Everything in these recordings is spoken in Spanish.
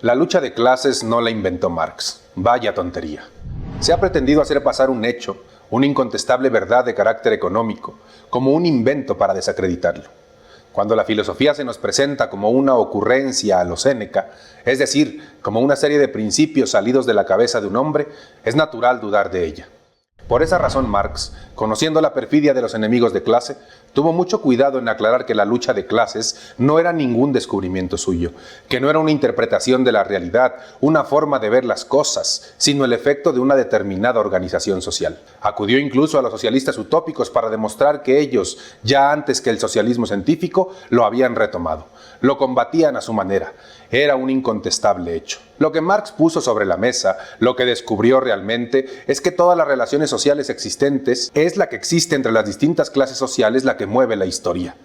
La lucha de clases no la inventó Marx. Vaya tontería. Se ha pretendido hacer pasar un hecho, una incontestable verdad de carácter económico, como un invento para desacreditarlo. Cuando la filosofía se nos presenta como una ocurrencia a lo Séneca, es decir, como una serie de principios salidos de la cabeza de un hombre, es natural dudar de ella. Por esa razón Marx, conociendo la perfidia de los enemigos de clase, tuvo mucho cuidado en aclarar que la lucha de clases no era ningún descubrimiento suyo, que no era una interpretación de la realidad, una forma de ver las cosas, sino el efecto de una determinada organización social. Acudió incluso a los socialistas utópicos para demostrar que ellos, ya antes que el socialismo científico, lo habían retomado. Lo combatían a su manera. Era un incontestable hecho. Lo que Marx puso sobre la mesa, lo que descubrió realmente, es que todas las relaciones sociales existentes es la que existe entre las distintas clases sociales la que mueve la historia.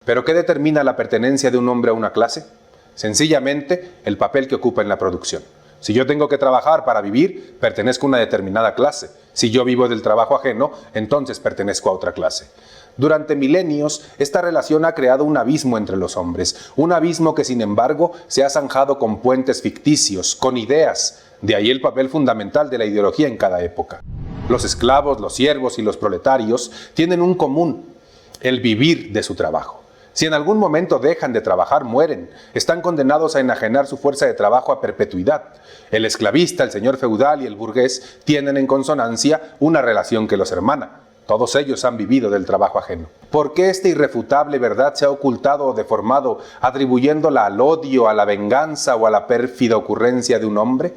¿Pero qué determina la pertenencia de un hombre a una clase? Sencillamente, el papel que ocupa en la producción. Si yo tengo que trabajar para vivir, pertenezco a una determinada clase. Si yo vivo del trabajo ajeno, entonces pertenezco a otra clase. Durante milenios, esta relación ha creado un abismo entre los hombres, un abismo que sin embargo se ha zanjado con puentes ficticios, con ideas, de ahí el papel fundamental de la ideología en cada época. Los esclavos, los siervos y los proletarios tienen un común, el vivir de su trabajo. Si en algún momento dejan de trabajar, mueren, están condenados a enajenar su fuerza de trabajo a perpetuidad. El esclavista, el señor feudal y el burgués tienen en consonancia una relación que los hermana. Todos ellos han vivido del trabajo ajeno. ¿Por qué esta irrefutable verdad se ha ocultado o deformado, atribuyéndola al odio, a la venganza o a la pérfida ocurrencia de un hombre?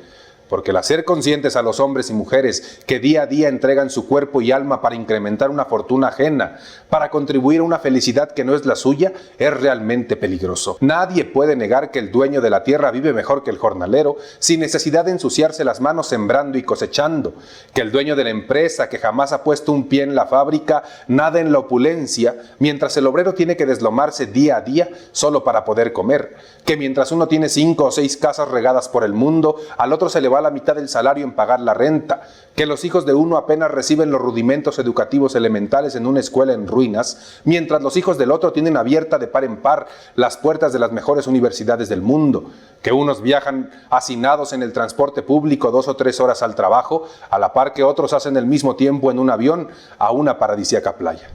Porque el hacer conscientes a los hombres y mujeres que día a día entregan su cuerpo y alma para incrementar una fortuna ajena, para contribuir a una felicidad que no es la suya, es realmente peligroso. Nadie puede negar que el dueño de la tierra vive mejor que el jornalero, sin necesidad de ensuciarse las manos sembrando y cosechando, que el dueño de la empresa, que jamás ha puesto un pie en la fábrica, nada en la opulencia, mientras el obrero tiene que deslomarse día a día solo para poder comer, que mientras uno tiene 5 o 6 casas regadas por el mundo, al otro se le va la mitad del salario en pagar la renta, que los hijos de uno apenas reciben los rudimentos educativos elementales en una escuela en ruinas, mientras los hijos del otro tienen abierta de par en par las puertas de las mejores universidades del mundo, que unos viajan hacinados en el transporte público 2 o 3 horas al trabajo, a la par que otros hacen el mismo tiempo en un avión a una paradisíaca playa.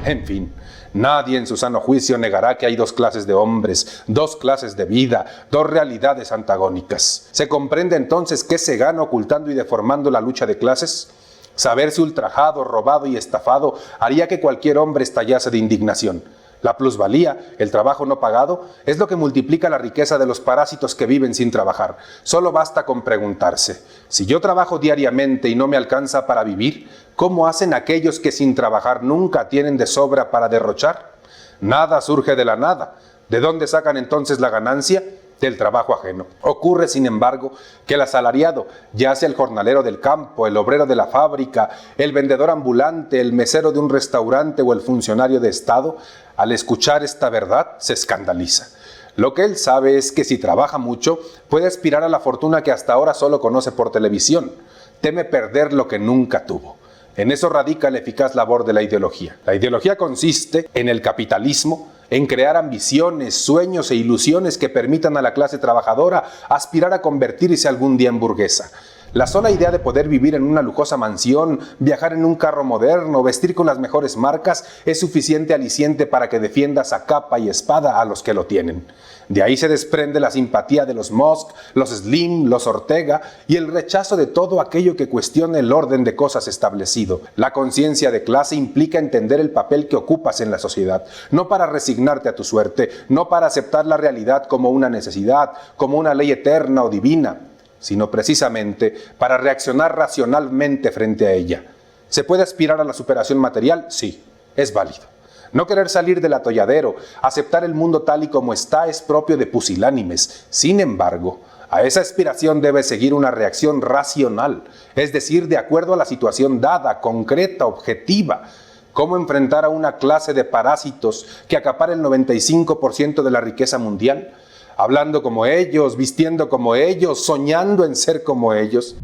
En fin, nadie en su sano juicio negará que hay 2 clases de hombres, 2 clases de vida, 2 realidades antagónicas. ¿Se comprende entonces qué se gana ocultando y deformando la lucha de clases? Saberse ultrajado, robado y estafado haría que cualquier hombre estallase de indignación. La plusvalía, el trabajo no pagado, es lo que multiplica la riqueza de los parásitos que viven sin trabajar. Solo basta con preguntarse, si yo trabajo diariamente y no me alcanza para vivir, ¿cómo hacen aquellos que sin trabajar nunca tienen de sobra para derrochar? Nada surge de la nada. ¿De dónde sacan entonces la ganancia? Del trabajo ajeno. Ocurre, sin embargo, que el asalariado, ya sea el jornalero del campo, el obrero de la fábrica, el vendedor ambulante, el mesero de un restaurante o el funcionario de Estado, al escuchar esta verdad se escandaliza. Lo que él sabe es que si trabaja mucho, puede aspirar a la fortuna que hasta ahora solo conoce por televisión. Teme perder lo que nunca tuvo. En eso radica la eficaz labor de la ideología. La ideología consiste en el capitalismo, en crear ambiciones, sueños e ilusiones que permitan a la clase trabajadora aspirar a convertirse algún día en burguesa. La sola idea de poder vivir en una lujosa mansión, viajar en un carro moderno, vestir con las mejores marcas, es suficiente aliciente para que defiendas a capa y espada a los que lo tienen. De ahí se desprende la simpatía de los Musk, los Slim, los Ortega y el rechazo de todo aquello que cuestione el orden de cosas establecido. La conciencia de clase implica entender el papel que ocupas en la sociedad, no para resignarte a tu suerte, no para aceptar la realidad como una necesidad, como una ley eterna o divina, sino precisamente para reaccionar racionalmente frente a ella. ¿Se puede aspirar a la superación material? Sí, es válido. No querer salir del atolladero, aceptar el mundo tal y como está, es propio de pusilánimes. Sin embargo, a esa aspiración debe seguir una reacción racional, es decir, de acuerdo a la situación dada, concreta, objetiva. ¿Cómo enfrentar a una clase de parásitos que acapara el 95% de la riqueza mundial? Hablando como ellos, vistiendo como ellos, soñando en ser como ellos.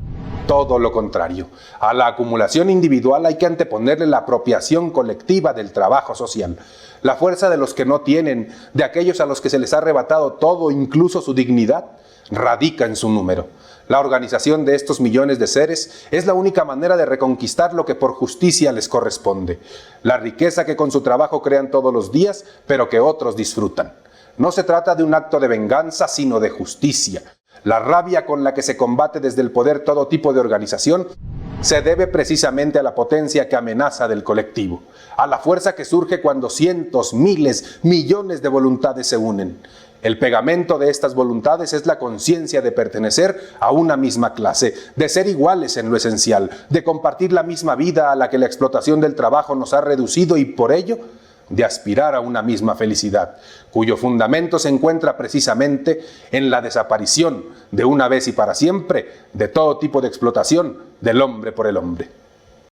Todo lo contrario. A la acumulación individual hay que anteponerle la apropiación colectiva del trabajo social. La fuerza de los que no tienen, de aquellos a los que se les ha arrebatado todo, incluso su dignidad, radica en su número. La organización de estos millones de seres es la única manera de reconquistar lo que por justicia les corresponde. La riqueza que con su trabajo crean todos los días, pero que otros disfrutan. No se trata de un acto de venganza, sino de justicia. La rabia con la que se combate desde el poder todo tipo de organización se debe precisamente a la potencia que amenaza del colectivo, a la fuerza que surge cuando cientos, miles, millones de voluntades se unen. El pegamento de estas voluntades es la conciencia de pertenecer a una misma clase, de ser iguales en lo esencial, de compartir la misma vida a la que la explotación del trabajo nos ha reducido y por ello de aspirar a una misma felicidad, cuyo fundamento se encuentra precisamente en la desaparición, de una vez y para siempre, de todo tipo de explotación del hombre por el hombre.